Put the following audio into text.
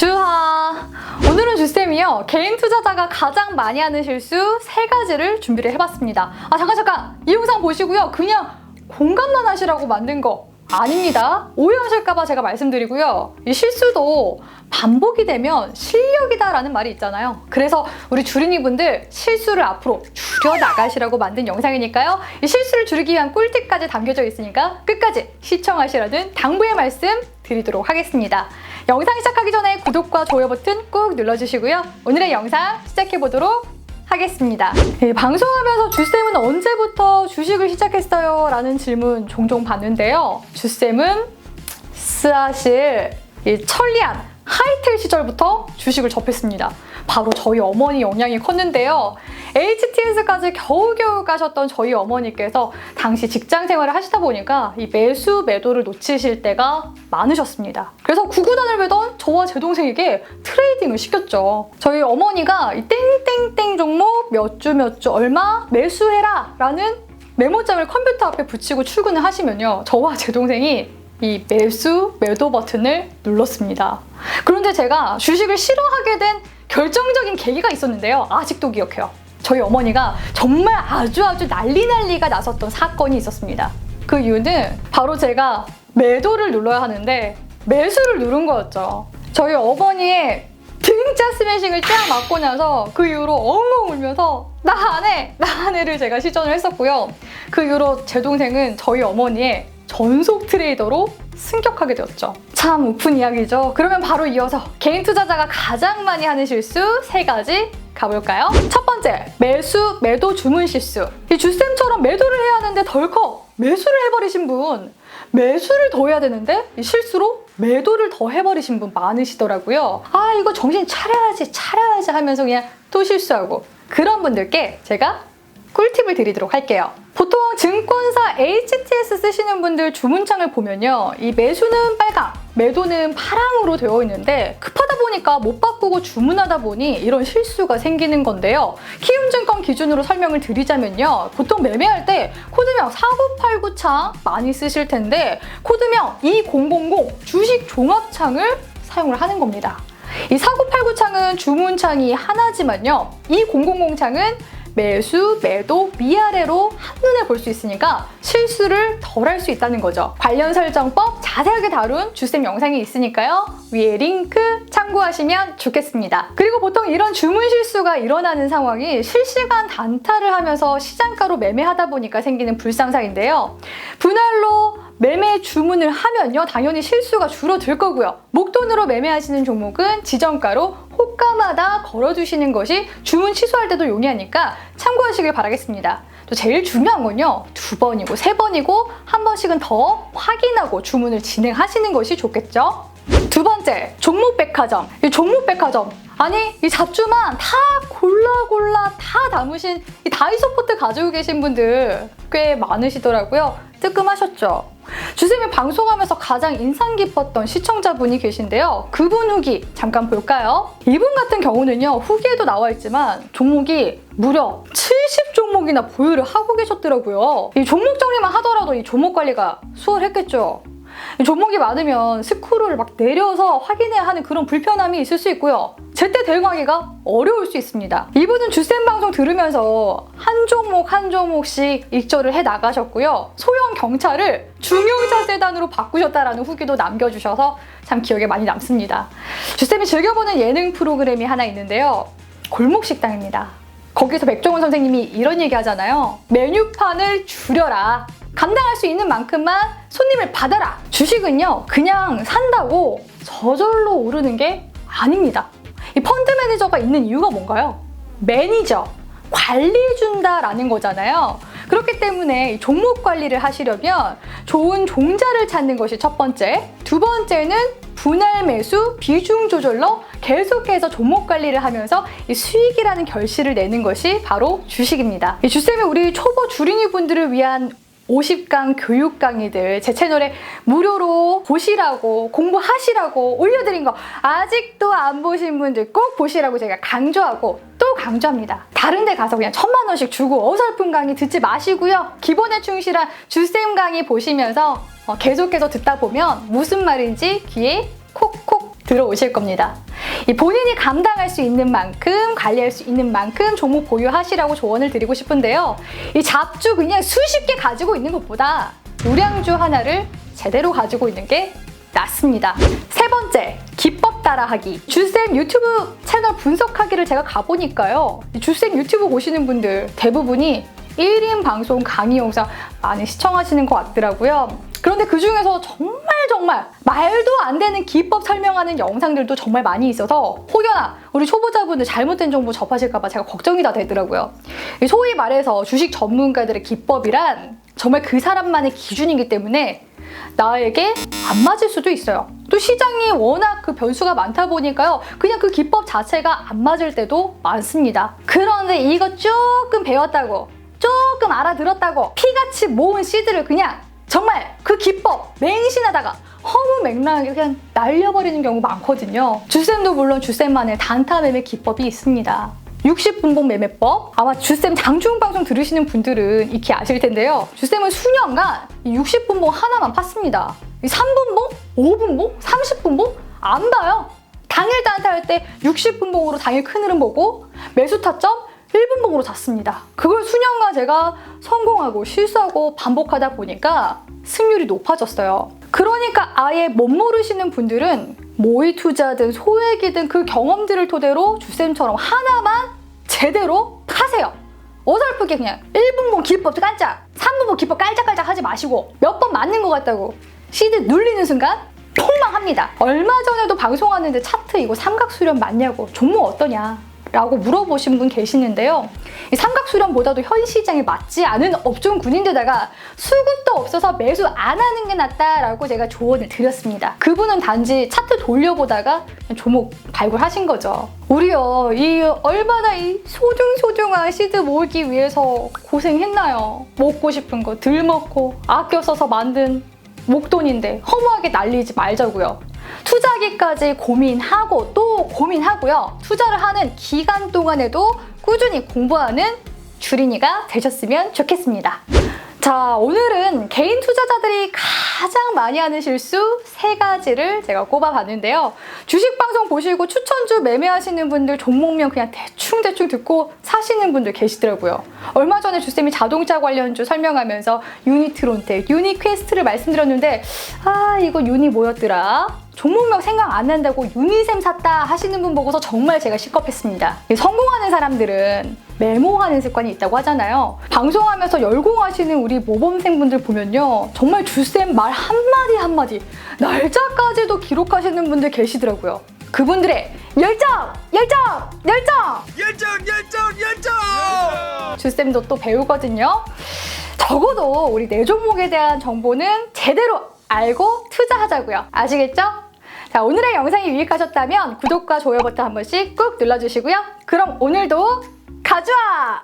주하! 오늘은 주쌤이요, 개인 투자자가 가장 많이 하는 실수 3가지를 준비를 해봤습니다. 잠깐! 이 영상 보시고요, 그냥 공감만 하시라고 만든 거 아닙니다. 오해하실까봐 제가 말씀드리고요. 이 실수도 반복이 되면 실력이다라는 말이 있잖아요. 그래서 우리 주린이분들 실수를 앞으로 줄여나가시라고 만든 영상이니까요. 이 실수를 줄이기 위한 꿀팁까지 담겨져 있으니까 끝까지 시청하시라는 당부의 말씀 드리도록 하겠습니다. 영상 시작하기 전에 구독과 좋아요 버튼 꾹 눌러주시고요. 오늘의 영상 시작해보도록 하겠습니다. 방송하면서 주쌤은 언제부터 주식을 시작했어요? 라는 질문 종종 받는데요. 주쌤은 사실 이 천리안 하이텔 시절부터 주식을 접했습니다. 바로 저희 어머니 영향이 컸는데요. HTS까지 겨우겨우 가셨던 저희 어머니께서 당시 직장 생활을 하시다 보니까 이 매수 매도를 놓치실 때가 많으셨습니다. 그래서 구구단을 매던 저와 제 동생에게 트레이딩을 시켰죠. 저희 어머니가 이 땡땡땡 종목 몇 주 얼마 매수해라 라는 메모장을 컴퓨터 앞에 붙이고 출근을 하시면요, 저와 제 동생이 이 매수 매도 버튼을 눌렀습니다. 그런데 제가 주식을 싫어하게 된 결정적인 계기가 있었는데요. 아직도 기억해요. 저희 어머니가 정말 아주 난리가 났었던 사건이 있었습니다. 그 이유는 바로 제가 매도를 눌러야 하는데 매수를 누른 거였죠. 저희 어머니의 등짜 스매싱을 쫙 맞고 나서 그 이후로 엉엉 울면서 나 안 해를 제가 시전을 했었고요. 그 이후로 제 동생은 저희 어머니의 전속 트레이더로 승격하게 되었죠. 참 우픈 이야기죠. 그러면 바로 이어서 개인 투자자가 가장 많이 하는 실수 3가지 가볼까요? 첫 번째, 매수, 매도 주문 실수. 이 주쌤처럼 매도를 해야 하는데 덜컥 매수를 해버리신 분, 매수를 더 해야 되는데 이 실수로 매도를 더 해버리신 분 많으시더라고요. 이거 정신 차려야지 하면서 그냥 또 실수하고, 그런 분들께 제가 꿀팁을 드리도록 할게요. 보통 증권사 HTS 쓰시는 분들 주문창을 보면요, 이 매수는 빨강, 매도는 파랑으로 되어 있는데 급하다 보니까 못 바꾸고 주문하다 보니 이런 실수가 생기는 건데요. 키움증권 기준으로 설명을 드리자면요, 보통 매매할 때 코드명 4989창 많이 쓰실 텐데 코드명 2000 주식 종합창을 사용을 하는 겁니다. 이 4989창은 주문창이 하나지만요, 2000창은 매수, 매도, 위아래로 한눈에 볼 수 있으니까 실수를 덜 할 수 있다는 거죠. 관련 설정법 자세하게 다룬 주쌤 영상이 있으니까요, 위에 링크 참고하시면 좋겠습니다. 그리고 보통 이런 주문 실수가 일어나는 상황이 실시간 단타를 하면서 시장가로 매매하다 보니까 생기는 불상사인데요. 분할로 매매 주문을 하면요, 당연히 실수가 줄어들 거고요. 목돈으로 매매하시는 종목은 지정가로 호가마다 걸어주시는 것이 주문 취소할 때도 용이하니까 참고하시길 바라겠습니다. 또 제일 중요한 건요, 2번이고 3번이고 한 번씩은 더 확인하고 주문을 진행하시는 것이 좋겠죠. 두 번째, 종목 백화점. 이 종목 백화점, 이 잡주만 다 골라 다 담으신 이 다이소포트 가지고 계신 분들 꽤 많으시더라고요. 뜨끔하셨죠? 주쌤이 방송하면서 가장 인상 깊었던 시청자분이 계신데요. 그분 후기 잠깐 볼까요? 이분 같은 경우는요, 후기에도 나와 있지만 종목이 무려 70종목이나 보유를 하고 계셨더라고요. 이 종목 정리만 하더라도 이 종목 관리가 수월했겠죠. 종목이 많으면 스크롤을 막 내려서 확인해야 하는 그런 불편함이 있을 수 있고요. 제때 대응하기가 어려울 수 있습니다. 이분은 주쌤 방송 들으면서 한 종목씩 익절을 해 나가셨고요. 소형 경차를 중형차 세단으로 바꾸셨다라는 후기도 남겨주셔서 참 기억에 많이 남습니다. 주쌤이 즐겨보는 예능 프로그램이 하나 있는데요, 골목식당입니다. 거기서 백종원 선생님이 이런 얘기 하잖아요. 메뉴판을 줄여라. 감당할 수 있는 만큼만 손님을 받아라. 주식은요, 그냥 산다고 저절로 오르는 게 아닙니다. 이 펀드 매니저가 있는 이유가 뭔가요? 매니저, 관리해준다라는 거잖아요. 그렇기 때문에 종목 관리를 하시려면 좋은 종자를 찾는 것이 첫 번째, 두 번째는 분할 매수, 비중 조절로 계속해서 종목 관리를 하면서 이 수익이라는 결실을 내는 것이 바로 주식입니다. 이 주쌤이 우리 초보 주린이 분들을 위한 50강 교육 강의들 제 채널에 무료로 보시라고, 공부하시라고 올려드린 거 아직도 안 보신 분들 꼭 보시라고 제가 강조하고 또 강조합니다. 다른 데 가서 그냥 1000만 원씩 주고 어설픈 강의 듣지 마시고요. 기본에 충실한 주쌤 강의 보시면서 계속해서 듣다 보면 무슨 말인지 귀에 콕콕 들어오실 겁니다. 이 본인이 감당할 수 있는 만큼, 관리할 수 있는 만큼 종목 보유하시라고 조언을 드리고 싶은데요. 이 잡주 그냥 수십 개 가지고 있는 것보다 우량주 하나를 제대로 가지고 있는 게 낫습니다. 세 번째, 기법 따라하기. 주쌤 유튜브 채널 분석하기를 제가 가보니까요. 주쌤 유튜브 보시는 분들 대부분이 1인 방송 강의 영상 많이 시청하시는 것 같더라고요. 그런데 그 중에서 정말 말도 안 되는 기법 설명하는 영상들도 정말 많이 있어서 혹여나 우리 초보자분들 잘못된 정보 접하실까봐 제가 걱정이 다 되더라고요. 소위 말해서 주식 전문가들의 기법이란 정말 그 사람만의 기준이기 때문에 나에게 안 맞을 수도 있어요. 또 시장이 워낙 그 변수가 많다 보니까요. 그냥 그 기법 자체가 안 맞을 때도 많습니다. 그런데 이거 조금 배웠다고, 조금 알아들었다고 피같이 모은 씨들을 그냥 정말 그 기법 맹신하다가 허무맹랑하게 그냥 날려버리는 경우 많거든요. 주쌤도 물론 주쌤만의 단타 매매 기법이 있습니다. 60분봉 매매법. 아마 주쌤 장중방송 들으시는 분들은 익히 아실 텐데요. 주쌤은 수년간 60분봉 하나만 팠습니다. 3분봉, 5분봉, 30분봉 안 봐요. 당일 단타할 때 60분봉으로 당일 큰 흐름 보고 매수 타점 1분봉으로 잤습니다. 그걸 수년간 제가 성공하고 실수하고 반복하다 보니까 승률이 높아졌어요. 그러니까 아예 못 모르시는 분들은 모의 투자든 소액이든 그 경험들을 토대로 주쌤처럼 하나만 제대로 하세요. 어설프게 그냥 1분봉 기법 깔짝, 3분봉 기법 깔짝깔짝 하지 마시고 몇 번 맞는 것 같다고 시드 눌리는 순간 폭망합니다. 얼마 전에도 방송하는데 차트 이거 삼각수렴 맞냐고, 종목 어떠냐 라고 물어보신 분 계시는데요. 이 삼각수렴보다도 현 시장에 맞지 않은 업종 군인데다가 수급도 없어서 매수 안 하는 게 낫다라고 제가 조언을 드렸습니다. 그분은 단지 차트 돌려보다가 종목 발굴하신 거죠. 우리요, 이 얼마나 이 소중소중한 시드 모으기 위해서 고생했나요? 먹고 싶은 거 덜 먹고 아껴 써서 만든 목돈인데 허무하게 날리지 말자고요. 투자하기까지 고민하고 또 고민하고요. 투자를 하는 기간 동안에도 꾸준히 공부하는 주린이가 되셨으면 좋겠습니다. 자, 오늘은 개인 투자자들이 가장 많이 하는 실수 3가지를 제가 꼽아봤는데요. 주식 방송 보시고 추천주 매매하시는 분들 종목명 그냥 대충 듣고 사시는 분들 계시더라고요. 얼마 전에 주쌤이 자동차 관련주 설명하면서 유니트론텍, 유니퀘스트를 말씀드렸는데 이거 유니 뭐였더라? 종목명 생각 안 난다고 유니셈 샀다 하시는 분 보고서 정말 제가 시겁했습니다. 성공하는 사람들은 메모하는 습관이 있다고 하잖아요. 방송하면서 열공하시는 우리 모범생분들 보면요. 정말 주쌤 말 한마디 날짜까지도 기록하시는 분들 계시더라고요. 그분들의 열정! 주쌤도 또 배우거든요. 적어도 우리 내 종목에 대한 정보는 제대로 알고 투자하자고요. 아시겠죠? 자, 오늘의 영상이 유익하셨다면 구독과 좋아요 버튼 한 번씩 꾹 눌러주시고요. 그럼 오늘도 가져와!